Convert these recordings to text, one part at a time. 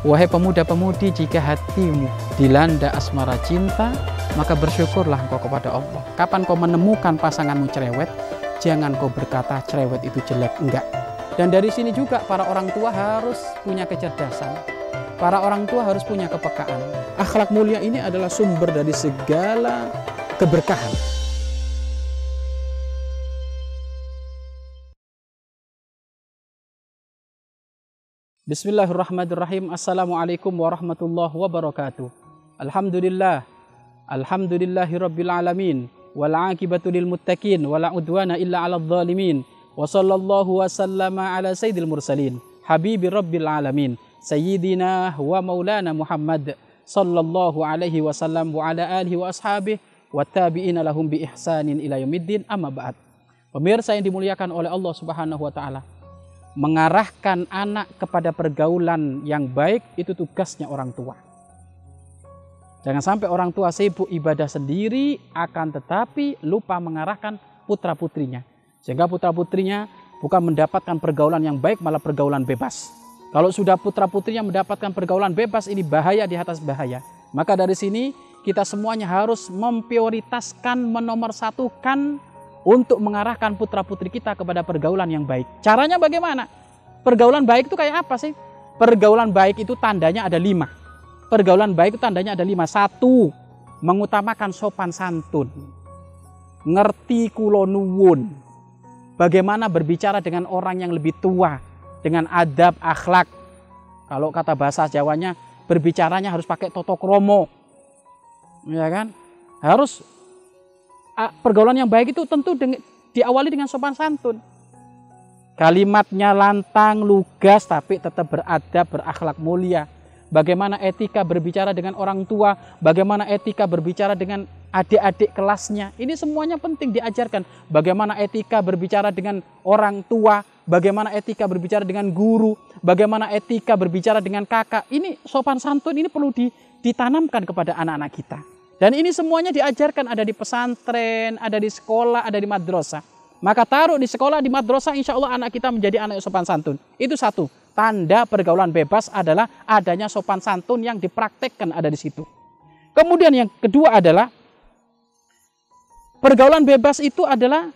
Wahai pemuda-pemudi, jika hatimu dilanda asmara cinta, maka bersyukurlah engkau kepada Allah. Kapan kau menemukan pasanganmu cerewet, jangan kau berkata cerewet itu jelek, enggak. Dan dari sini juga para orang tua harus punya kecerdasan. Para orang tua harus punya kepekaan. Akhlak mulia ini adalah sumber dari segala keberkahan. Bismillahirrahmanirrahim. Assalamualaikum warahmatullahi wabarakatuh. Alhamdulillah. Alhamdulillahirabbil alamin. Wal 'aqibatu lil muttaqin wala udwana illa 'alal zalimin. Wa sallallahu wa sallama ala sayyidil mursalin. Habibi rabbil alamin. Sayyidina wa maulana Muhammad sallallahu alaihi wasallam wa ala alihi wa ashabihi wa tabi'ina lahum bi ihsanin ila yaumiddin, amma ba'd. Pemirsa yang dimuliakan oleh Allah Subhanahu wa taala, mengarahkan anak kepada pergaulan yang baik itu tugasnya orang tua. Jangan sampai orang tua sibuk ibadah sendiri, akan tetapi lupa mengarahkan putra-putrinya. Sehingga putra-putrinya bukan mendapatkan pergaulan yang baik, malah pergaulan bebas. Kalau sudah putra-putrinya mendapatkan pergaulan bebas, ini bahaya di atas bahaya. Maka dari sini kita semuanya harus memprioritaskan, menomorsatukan untuk mengarahkan putra-putri kita kepada pergaulan yang baik. Caranya bagaimana? Pergaulan baik itu kayak apa sih? Pergaulan baik itu tandanya ada 5. Pergaulan baik itu tandanya ada 5. 1. Mengutamakan sopan santun. Ngerti kulo nuwun. Bagaimana berbicara dengan orang yang lebih tua. Dengan adab, akhlak. Kalau kata bahasa Jawanya, berbicaranya harus pakai toto kromo. Ya kan? Harus. Pergaulan yang baik itu tentu diawali dengan sopan santun. Kalimatnya lantang, lugas, tapi tetap beradab, berakhlak mulia. Bagaimana etika berbicara dengan orang tua, bagaimana etika berbicara dengan adik-adik kelasnya. Ini semuanya penting diajarkan. Bagaimana etika berbicara dengan orang tua, bagaimana etika berbicara dengan guru, bagaimana etika berbicara dengan kakak. Ini sopan santun ini perlu ditanamkan kepada anak-anak kita. Dan ini semuanya diajarkan, ada di pesantren, ada di sekolah, ada di madrasah. Maka taruh di sekolah, di madrasah, insya Allah anak kita menjadi anak sopan santun. Itu 1. Tanda pergaulan bebas adalah adanya sopan santun yang dipraktekkan ada di situ. Kemudian yang kedua adalah, pergaulan bebas itu adalah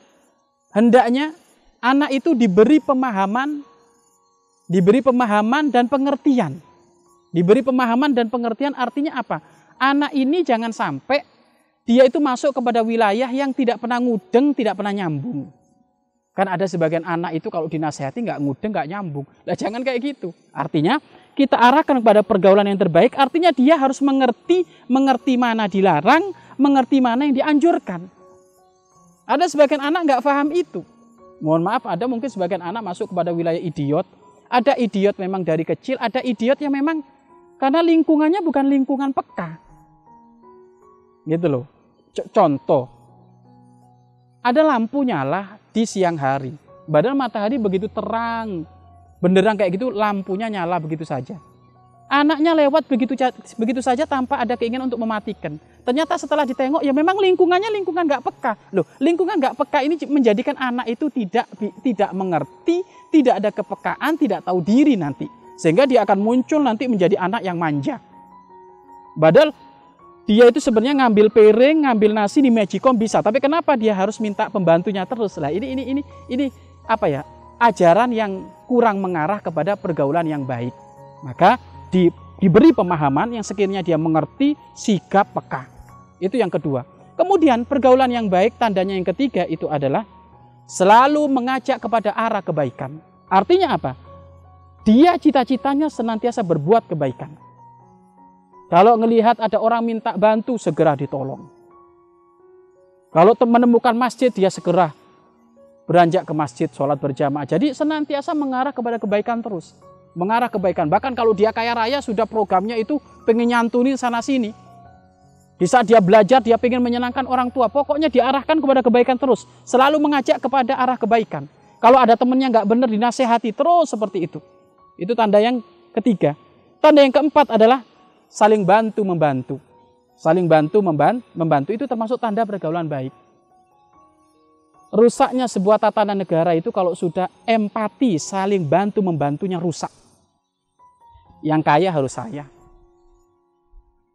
hendaknya anak itu diberi pemahaman dan pengertian. Diberi pemahaman dan pengertian artinya apa? Anak ini jangan sampai dia itu masuk kepada wilayah yang tidak pernah ngudeng, tidak pernah nyambung. Kan ada sebagian anak itu kalau dinasehati nggak ngudeng, nggak nyambung. Lah jangan kayak gitu. Artinya kita arahkan kepada pergaulan yang terbaik. Artinya dia harus mengerti mana dilarang, mengerti mana yang dianjurkan. Ada sebagian anak nggak paham itu. Mohon maaf, ada mungkin sebagian anak masuk kepada wilayah idiot. Ada idiot memang dari kecil, ada idiot yang memang karena lingkungannya bukan lingkungan peka. Gitu loh. Contoh, ada lampu nyala di siang hari. Padahal matahari begitu terang, benderang kayak gitu, lampunya nyala begitu saja. Anaknya lewat begitu saja tanpa ada keinginan untuk mematikan. Ternyata setelah ditengok, ya memang lingkungannya lingkungan nggak peka. Loh, lingkungan nggak peka ini menjadikan anak itu tidak mengerti, tidak ada kepekaan, tidak tahu diri nanti. Sehingga dia akan muncul nanti menjadi anak yang manja. Padahal dia itu sebenarnya ngambil piring, ngambil nasi di Magicom bisa. Tapi kenapa dia harus minta pembantunya terus? Lah ini apa ya? Ajaran yang kurang mengarah kepada pergaulan yang baik. Maka diberi pemahaman yang sekiranya dia mengerti, sigap, peka. Itu yang kedua. Kemudian pergaulan yang baik tandanya yang ketiga itu adalah selalu mengajak kepada arah kebaikan. Artinya apa? Dia cita-citanya senantiasa berbuat kebaikan. Kalau melihat ada orang minta bantu, segera ditolong. Kalau menemukan masjid, dia segera beranjak ke masjid, sholat berjamaah. Jadi senantiasa mengarah kepada kebaikan terus. Mengarah kebaikan. Bahkan kalau dia kaya raya, sudah programnya itu pengen nyantuni sana-sini. Di saat dia belajar, dia pengen menyenangkan orang tua. Pokoknya diarahkan kepada kebaikan terus. Selalu mengajak kepada arah kebaikan. Kalau ada temannya nggak benar, dinasehati terus seperti itu. Itu tanda yang ketiga. Tanda yang keempat adalah saling bantu-membantu. Saling bantu-membantu itu termasuk tanda pergaulan baik. Rusaknya sebuah tatanan negara itu kalau sudah empati, saling bantu-membantunya rusak. Yang kaya harus saya.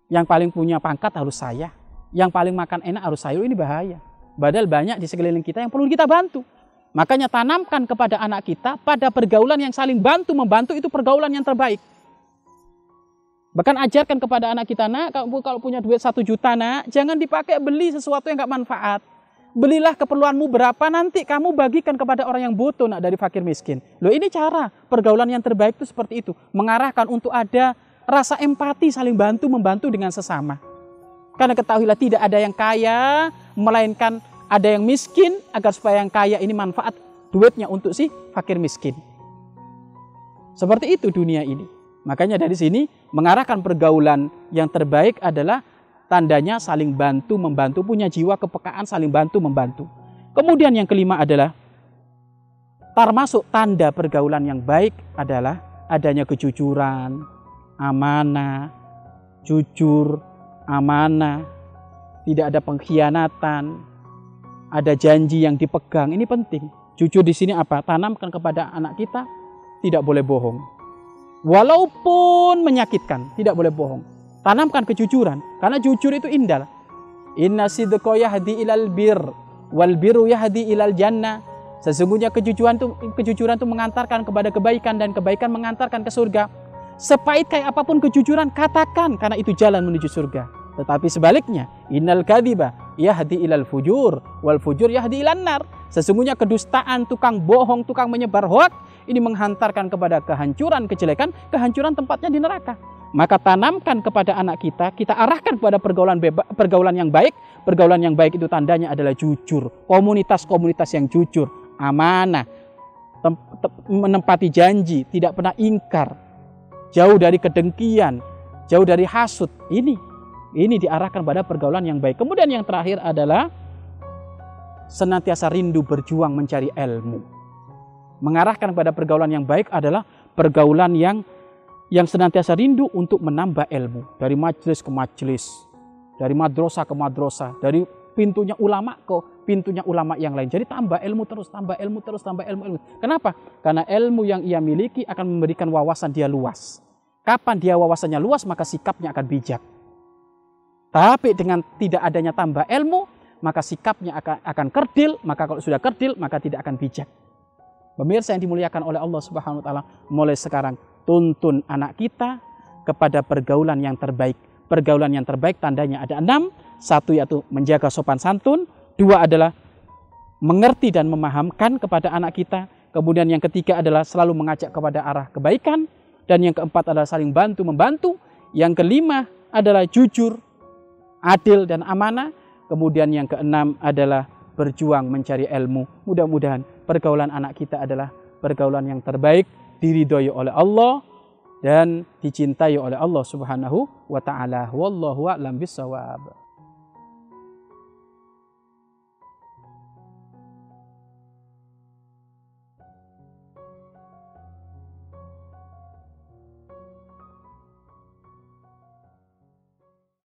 Yang paling punya pangkat harus saya. Yang paling makan enak harus saya. Ini bahaya. Padahal banyak di sekeliling kita yang perlu kita bantu. Makanya tanamkan kepada anak kita pada pergaulan yang saling bantu-membantu, itu pergaulan yang terbaik. Bahkan ajarkan kepada anak kita, nak, kamu kalau punya duit 1 juta, nak, jangan dipakai beli sesuatu yang gak manfaat. Belilah keperluanmu berapa, nanti kamu bagikan kepada orang yang butuh, nak, dari fakir miskin. Loh, ini cara pergaulan yang terbaik itu seperti itu. Mengarahkan untuk ada rasa empati, saling bantu-membantu dengan sesama. Karena ketahuilah tidak ada yang kaya, melainkan ada yang miskin, agar supaya yang kaya ini manfaat duitnya untuk si fakir miskin. Seperti itu dunia ini. Makanya dari sini mengarahkan pergaulan yang terbaik adalah tandanya saling bantu-membantu, punya jiwa kepekaan saling bantu-membantu. Kemudian yang kelima adalah termasuk tanda pergaulan yang baik adalah adanya kejujuran, amanah, jujur, amanah, tidak ada pengkhianatan, ada janji yang dipegang. Ini penting. Jujur di sini apa? Tanamkan kepada anak kita tidak boleh bohong. Walaupun menyakitkan, tidak boleh bohong. Tanamkan kejujuran, karena jujur itu indah. Inna sidqa yahdi ilal bir, wal biru yahdi ilal jannah. Sesungguhnya kejujuran itu mengantarkan kepada kebaikan, dan kebaikan mengantarkan ke surga. Sepahit kayak apapun kejujuran, katakan, karena itu jalan menuju surga. Tetapi sebaliknya, innal kadhiba yahdi ilal fujur, wal fujur yahdi ilan nar. Sesungguhnya kedustaan, tukang bohong, tukang menyebar hoak, ini menghantarkan kepada kehancuran, kejelekan, kehancuran tempatnya di neraka. Maka tanamkan kepada anak kita, kita arahkan kepada pergaulan yang baik. Pergaulan yang baik itu tandanya adalah jujur. Komunitas-komunitas yang jujur, amanah, menempati janji, tidak pernah ingkar, jauh dari kedengkian, jauh dari hasut. Ini diarahkan pada pergaulan yang baik. Kemudian yang terakhir adalah senantiasa rindu berjuang mencari ilmu. Mengarahkan pada pergaulan yang baik adalah pergaulan yang senantiasa rindu untuk menambah ilmu. Dari majelis ke majelis, dari madrasah ke madrasah, dari pintunya ulama ke pintunya ulama yang lain. Jadi tambah ilmu terus, tambah ilmu terus, tambah ilmu. Kenapa? Karena ilmu yang ia miliki akan memberikan wawasan dia luas. Kapan dia wawasannya luas, maka sikapnya akan bijak. Tapi dengan tidak adanya tambah ilmu, maka sikapnya akan kerdil. Maka kalau sudah kerdil, maka tidak akan bijak. Pemirsa yang dimuliakan oleh Allah Subhanahu wa taala, mulai sekarang tuntun anak kita kepada pergaulan yang terbaik. Pergaulan yang terbaik tandanya ada 6. 1 yaitu menjaga sopan santun. 2 adalah mengerti dan memahamkan kepada anak kita. Kemudian yang ketiga adalah selalu mengajak kepada arah kebaikan. Dan yang keempat adalah saling bantu-membantu. Yang kelima adalah jujur, adil dan amanah. Kemudian yang keenam adalah berjuang mencari ilmu. Mudah-mudahan pergaulan anak kita adalah pergaulan yang terbaik, diridhoi oleh Allah dan dicintai oleh Allah Subhanahu wa taala. Wallahu a'lam bissawab.